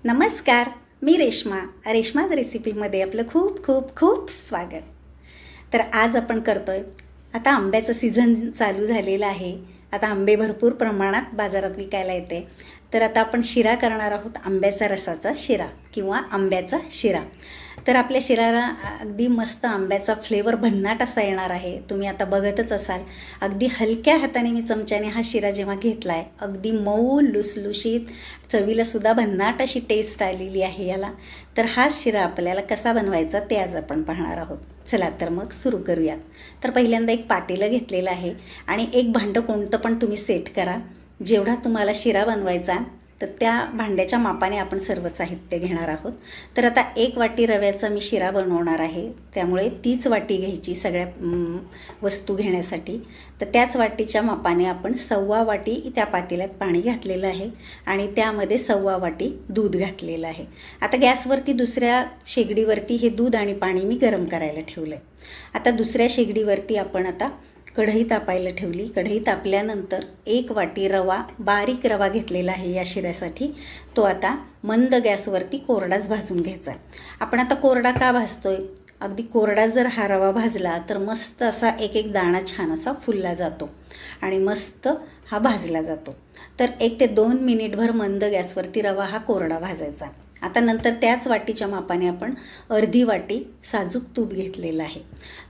नमस्कार, मी रेश्माज रेसिपीमध्ये आपलं खूप खूप खूप स्वागत. तर आज आपण करतोय, आता आंब्याचं सीझन चालू झालेलं आहे. आता आंबे भरपूर प्रमाणात बाजारात विकायला येते. तर आता आपण शिरा करणार आहोत, आंब्याचा रसाचा शिरा किंवा आंब्याचा शिरा. तर आपल्या शिराला अगदी मस्त आंब्याचा फ्लेवर भन्नाट असा येणार आहे. तुम्ही आता बघतच असाल, अगदी हलक्या हाताने मी चमच्याने हा शिरा जेव्हा घेतला आहे, अगदी मऊ लुसलुशीत, चवीलासुद्धा भन्नाट अशी टेस्ट आलेली आहे याला. तर हा शिरा आपल्याला कसा बनवायचा ते आज आपण पाहणार आहोत. चला तर मग सुरू करूयात. तर पहिल्यांदा एक पातेलं घेतलेलं आहे आणि एक भांडं कोणतं पण तुम्ही सेट करा. जेवढा तुम्हाला शिरा बनवायचा तर त्या भांड्याच्या मापाने आपण सर्व साहित्य घेणार आहोत. तर आता 1 वाटी रव्याचा मी शिरा बनवणार आहे, त्यामुळे तीच वाटी घ्यायची सगळ्या वस्तू घेण्यासाठी. तर त्याच वाटीच्या मापाने आपण 1.25 वाटी त्या पातेल्यात पाणी घातलेलं आहे आणि त्यामध्ये 1.25 वाटी दूध घातलेलं आहे. आता गॅसवरती दुसऱ्या शेगडीवरती हे दूध आणि पाणी मी गरम करायला ठेवलं आहे. आता दुसऱ्या शेगडीवरती आपण आता कढई तापायला ठेवली. कढई तापल्यानंतर 1 वाटी रवा, बारीक रवा घेतलेला आहे या शिऱ्यासाठी. तो आता मंद गॅसवरती कोरडाच भाजून घ्यायचा. आपण आता कोरडा का भाजतोय? अगदी कोरडा जर हा रवा भाजला तर मस्त असा एक एक दाणा छान असा फुलला जातो आणि मस्त हा भाजला जातो. तर 1 ते 2 मिनिटभर मंद गॅसवरती रवा हा कोरडा भाजायचा. आता नंतर त्याच वाटीच्या मापाने आपण अर्धी वाटी साजूक तूप घेतलेलं आहे.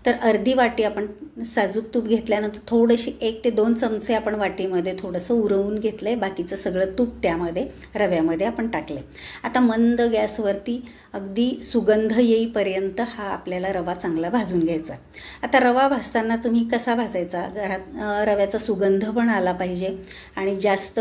तर अर्धी वाटी आपण साजूक तूप घेतल्यानंतर थोडीशी 1 ते 2 चमचे आपण वाटीमध्ये थोडंसं उरवून घेतलं आहे. बाकीचं सगळं तूप त्यामध्ये रव्यामध्ये आपण टाकलं आहे. आता मंद गॅसवरती अगदी सुगंध येईपर्यंत हा आपल्याला रवा चांगला भाजून घ्यायचा. आता रवा भाजताना तुम्ही कसा भाजायचा? घरात रव्याचा सुगंध पण आला पाहिजे आणि जास्त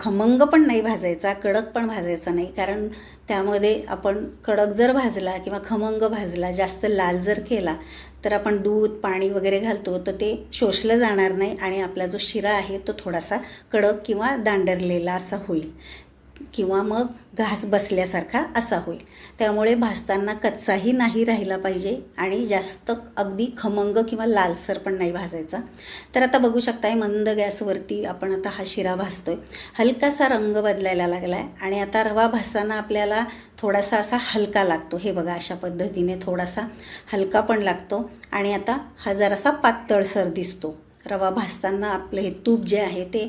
खमंग पण नाही भाजायचा, कडक पण भाजायचा नाही. कारण त्यामध्ये आपण कडक जर भाजला किंवा खमंग भाजला, जास्त लाल जर केला तर आपण दूध पाणी वगैरे घालतो तर ते शोषलं जाणार नाही आणि आपला जो शिरा आहे तो थोडासा कडक किंवा दांडरलेला असा होईल किंवा मग घास बसल्यासारखा असा होईल. त्यामुळे भाजताना कच्चाही नाही राहिला पाहिजे आणि जास्त अगदी खमंग किंवा लालसर पण नाही भाजायचा. तर आता बघू शकताय मंद गॅसवरती आपण आता हा शिरा भाजतोय. हलकासा रंग बदलायला लागला आहे आणि आता रवा भाजताना आपल्याला थोडासा असा हलका लागतो. हे बघा, अशा पद्धतीने थोडासा हलका पण लागतो आणि आता हा जरासा पातळसर दिसतो. रवा भाजताना आपलं हे तूप जे आहे ते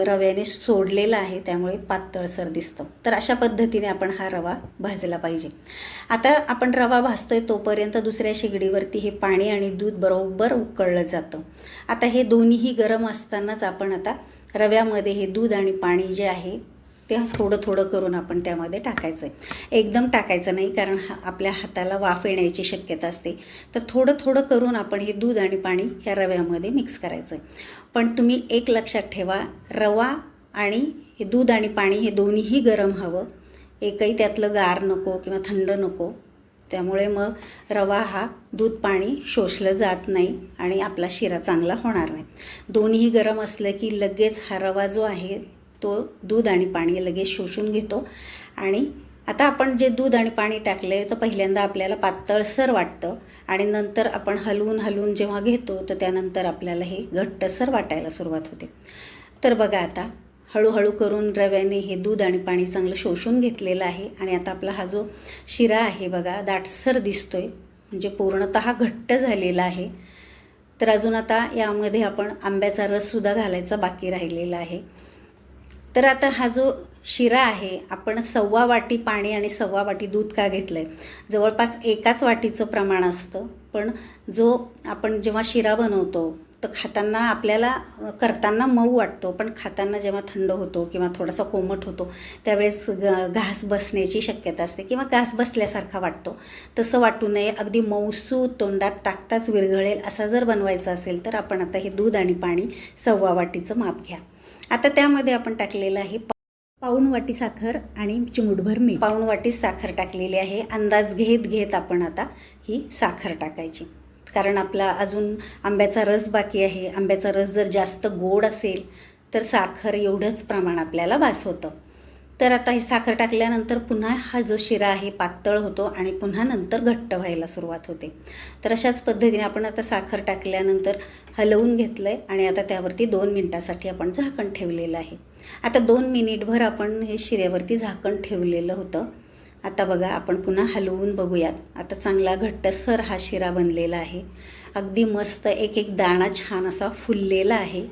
रव्याने सोडलेलं आहे, त्यामुळे पातळसर दिसतं. तर अशा पद्धतीने आपण हा रवा भाजला पाहिजे. आता आपण रवा भाजतोय तोपर्यंत दुसऱ्या शेगडीवरती हे पाणी आणि दूध बरोबर उकळलं जातं. आता हे दोन्हीही गरम असतानाच आपण आता रव्यामध्ये हे दूध आणि पाणी जे आहे ते थोडं थोडं करून आपण त्यामध्ये टाकायचं आहे. एकदम टाकायचं नाही, कारण आपल्या हाताला वाफ येण्याची शक्यता असते. तर थोडं थोडं करून आपण हे दूध आणि पाणी ह्या रव्यामध्ये मिक्स करायचं आहे. पण तुम्ही एक लक्षात ठेवा, रवा आणि हे दूध आणि पाणी हे दोन्हीही गरम हवं. एकही त्यातलं गार नको किंवा थंड नको. त्यामुळे मग रवा हा दूध पाणी शोषलं जात नाही आणि आपला शिरा चांगला होणार नाही. दोन्हीही गरम असलं की लगेच हा रवा जो आहे तो दूध आणि पाणी लगेच शोषून घेतो. आणि आता आपण जे दूध आणि पाणी टाकले तर पहिल्यांदा आपल्याला पातळसर वाटतं आणि नंतर आपण हलवून जेव्हा घेतो तर त्यानंतर आपल्याला हे घट्टसर वाटायला सुरुवात होते. तर बघा, आता हळूहळू करून रव्याने हे दूध आणि पाणी चांगलं शोषून घेतलेलं आहे आणि आता आपला हा जो शिरा आहे बघा, दाटसर दिसतोय, म्हणजे पूर्णतः घट्ट झालेला आहे. तर अजून आता यामध्ये आपण आंब्याचा रससुद्धा घालायचा बाकी राहिलेला आहे. तर आता हा जो शिरा आहे, आपण 1.25 वाटी पाणी आणि 1.25 वाटी दूध का घेतलं आहे? जवळपास एकाच वाटीचं प्रमाण असतं, पण जो आपण जेव्हा शिरा बनवतो तर खाताना आपल्याला करताना मऊ वाटतो, पण खाताना जेव्हा थंड होतो किंवा थोडासा कोमट होतो त्यावेळेस घास बसण्याची शक्यता असते किंवा घास बसल्यासारखा वाटतो. तसं वाटू नये, अगदी मऊसूत तोंडात टाकताच विरघळेल असा जर बनवायचा असेल तर आपण आता हे दूध आणि पाणी 1.25 वाटीचं माप घ्या. आता त्यामध्ये आपण टाकलेलं आहे पाऊण वाटी साखर आणि चिमूटभर मीठ. पाऊण वाटी साखर टाकलेली आहे. अंदाज घेत आपण आता ही साखर टाकायची, कारण आपला अजून आंब्याचा रस बाकी आहे. आंब्याचा रस जर जास्त गोड असेल तर साखर एवढंच प्रमाण आपल्याला बास होतं. तर आता ही साखर टाकल्यानंतर पुन्हा हा जो शिरा आहे पातळ होतो आणि पुन्हा नंतर घट्ट व्हायला सुरुवात होते. तर अशाच पद्धतीने आपण आता साखर टाकल्यानंतर हलवून घेतलं आहे आणि आता त्यावरती 2 मिनटासाठी आपण झाकण ठेवलेलं आहे. आता 2 मिनिटभर आपण हे शिऱ्यावरती झाकण ठेवलेलं होतं. आता बघा आपण पुन्हा हलवून बघूयात. आता चांगला घट्टसर हा शिरा बनलेला आहे. अगदी मस्त एक एक दाणा छान असा फुललेला आहे.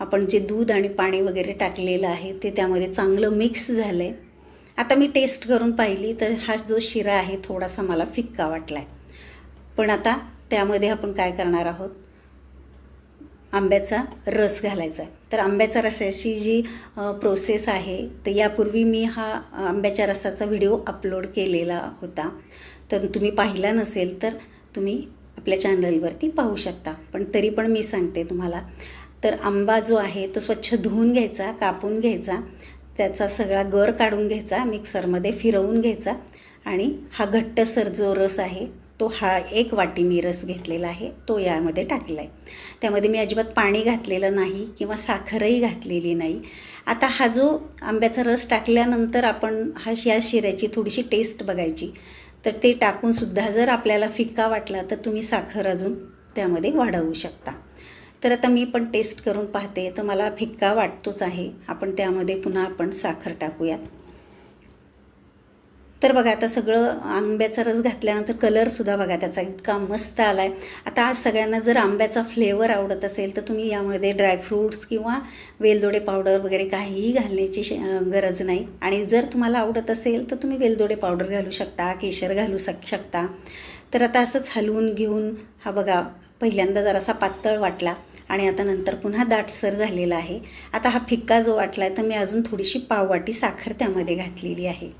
आपण जे दूध आणि पाणी वगैरे टाकलेलं आहे ते त्यामध्ये चांगलं मिक्स झालं आहे. आता मी टेस्ट करून पाहिली तर हा जो शिरा आहे थोडासा मला फिक्का वाटला आहे. पण आता त्यामध्ये आपण काय करणार आहोत, आंब्याचा रस घालायचा आहे. तर आंब्याच्या रसाची जी प्रोसेस आहे तर यापूर्वी मी हा आंब्याच्या रसाचा व्हिडिओ अपलोड केलेला होता. तर तुम्ही पाहिला नसेल तर तुम्ही आपल्या चॅनलवरती पाहू शकता. पण तरी पण मी सांगते तुम्हाला. तर आंबा जो आहे तो स्वच्छ धुवून घ्यायचा, कापून घ्यायचा, त्याचा सगळा गर काढून घ्यायचा, मिक्सरमध्ये फिरवून घ्यायचा आणि हा घट्टसर जो रस आहे तो हा 1 वाटी मी रस घेतलेला आहे तो यामध्ये टाकला आहे. त्यामध्ये मी अजिबात पाणी घातलेलं नाही किंवा साखरही घातलेली नाही. आता हा जो आंब्याचा रस टाकल्यानंतर आपण या शिऱ्याची थोडीशी टेस्ट बघायची. तर ते टाकूनसुद्धा जर आपल्याला फिक्का वाटला तर तुम्ही साखर अजून त्यामध्ये वाढवू शकता. तर आता मी पण टेस्ट करून पाहते तर मला फिक्का वाटतोच आहे. आपण त्यामध्ये पुन्हा आपण साखर टाकूयात. तर बघा आता सगळं आंब्याचा रस घातल्यानंतर कलरसुद्धा बघा त्याचा इतका मस्त आला आहे. आता आज सगळ्यांना जर आंब्याचा फ्लेवर आवडत असेल तर तुम्ही यामध्ये ड्रायफ्रूट्स किंवा वेलदोडे पावडर वगैरे काहीही घालण्याची गरज नाही. आणि जर तुम्हाला आवडत असेल तर तुम्ही वेलदोडे पावडर घालू शकता, केशर घालू शकता. तर आता असंच हलवून घेऊन हा बघा पहिल्यांदा जरासा पातळ वाटला आणि आता नंतर पुन्हा दाटसर झालेला आहे. आता हा फिक्का जो वाटला आहे तर मी अजून थोडीशी पाववाटी साखर त्यामध्ये घातलेली आहे.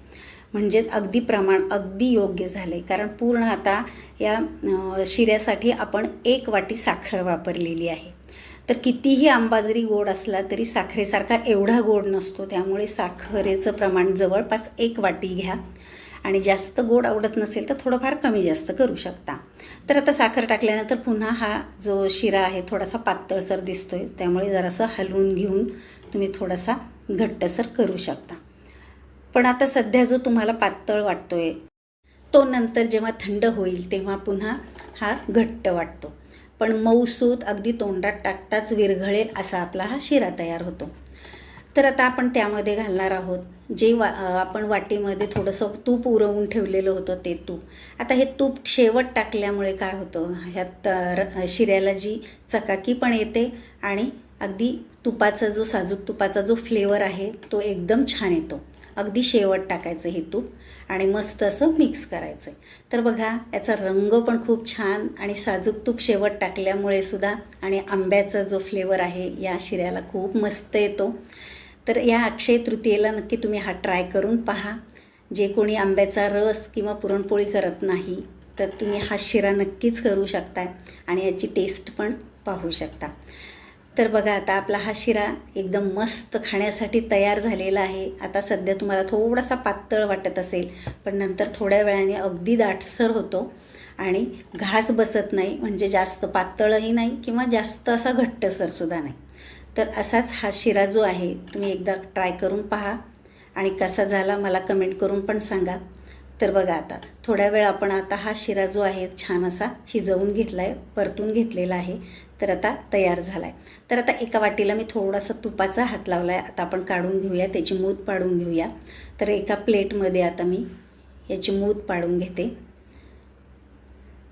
म्हणजेच अगदी प्रमाण अगदी योग्य झाले. कारण पूर्ण आता या शिऱ्यासाठी आपण 1 वाटी साखर वापरलेली आहे. तर कितीही आंबा जरी गोड असला तरी साखरेसारखा एवढा गोड नसतो. त्यामुळे साखरेचं प्रमाण जवळपास 1 वाटी घ्या. आणि जास्त गोड आवडत नसेल तर थोडंफार कमी जास्त करू शकता. तर आता साखर टाकल्यानंतर पुन्हा हा जो शिरा आहे थोडासा पातळसर दिसतो आहे. त्यामुळे जरासं हलवून घेऊन तुम्ही थोडासा घट्टसर करू शकता. पण आता सध्या जो तुम्हाला पातळ वाटतो आहे तो नंतर जेव्हा थंड होईल तेव्हा पुन्हा हा घट्ट वाटतो. पण मऊसूत अगदी तोंडात टाकताच विरघळेल असा आपला हा शिरा तयार होतो. तर आता आपण त्यामध्ये घालणार आहोत जे आपण वाटीमध्ये थोडंसं तूप उरवून ठेवलेलं होतं ते तूप. आता हे तूप शेवट टाकल्यामुळे काय होतं, ह्यात शिऱ्याला जी चकाकी पण येते आणि अगदी तुपाचा जो साजूक तुपाचा जो फ्लेवर आहे तो एकदम छान येतो. अगदी शेवट टाकायचं हे तूप आणि मस्त असं मिक्स करायचं. तर बघा याचा रंग पण खूप छान आणि साजूक तूप शेवट टाकल्यामुळे सुद्धा आणि आंब्याचा जो फ्लेवर आहे या शिऱ्याला खूप मस्त येतो. तर या अक्षय तृतीयेला नक्की तुम्ही हा ट्राय करून पहा. जे कोणी आंब्याचा रस किंवा पुरणपोळी करत नाही तर तुम्ही हा शिरा नक्कीच करू शकता आणि याची टेस्ट पण पाहू शकता. तर बघा आता आपला हा शिरा एकदम मस्त खाण्यासाठी तयार झालेला आहे. आता सध्या तुम्हाला थोडासा पातळ वाटत असेल पण नंतर थोड्या वेळाने अगदी दाटसर होतो आणि घास बसत नाही. म्हणजे जास्त पातळही नाही किंवा जास्त असा घट्टसरसुद्धा नाही. तर असाच हा शिरा जो आहे तुम्ही एकदा ट्राय करून पहा आणि कसा झाला मला कमेंट करून पण सांगा. तर बघा आता थोड्या वेळ आपण आता हा शिरा जो आहे छान असा शिजवून घेतला आहे, परतून घेतलेला आहे. तर आता तयार झाला आहे. तर आता एका वाटीला मी थोडासा तुपाचा हात लावला आहे. आता आपण काढून घेऊया, त्याची मूद पाडून घेऊया. तर एका प्लेटमध्ये आता मी याची मूद पाडून घेते.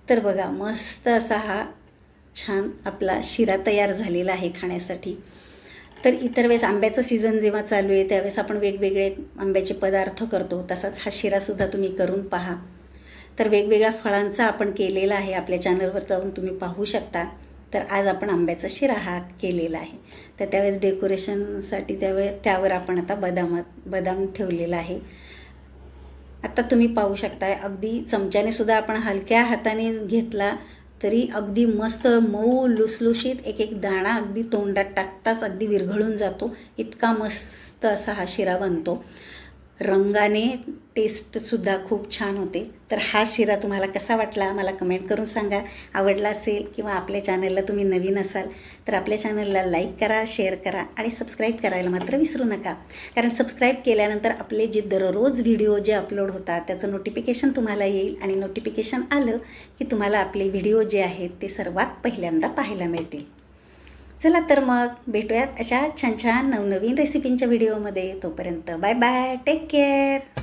तर बघा मस्त असा हा छान आपला शिरा तयार झालेला आहे खाण्यासाठी. तर इतर वेळेस आंब्याचं सीझन जेव्हा चालू आहे त्यावेळेस आपण वेगवेगळे आंब्याचे पदार्थ करतो. तसाच हा शिरासुद्धा तुम्ही करून पहा. तर वेगवेगळ्या फळांचा आपण केलेला आहे, आपल्या चॅनलवर जाऊन तुम्ही पाहू शकता. तर आज आपण आंब्याचा शिरा हा केलेला आहे. तर त्यावेळेस डेकोरेशनसाठी त्यावर आपण आता बदाम ठेवलेला आहे. आता तुम्ही पाहू शकता अगदी चमच्याने सुद्धा आपण हलक्या हाताने घेतला तरी अगदी मस्त मऊ लुसलुशीत एक एक दाणा अगदी तोंडात टाकताच अगदी विरघळून जातो. इतका मस्त असा हा शिरा बनतो. रंगाने टेस्टसुद्धा खूप छान होते. तर हा शिरा तुम्हाला कसा वाटला मला कमेंट करून सांगा. आवडला असेल किंवा आपल्या चॅनलला तुम्ही नवीन असाल तर आपल्या चॅनलला लाईक करा, शेअर करा आणि सबस्क्राईब करायला मात्र विसरू नका. कारण सबस्क्राईब केल्यानंतर आपले जे दररोज व्हिडिओ जे अपलोड होतात त्याचं नोटिफिकेशन तुम्हाला येईल आणि नोटिफिकेशन आलं की तुम्हाला आपले व्हिडिओ जे आहेत ते सर्वात पहिल्यांदा पाहायला मिळतील. चला तर मग भेटूयात अशा छान छान नवनवीन रेसिपींच्या व्हिडिओमध्ये. तोपर्यंत बाय बाय, टेक केअर.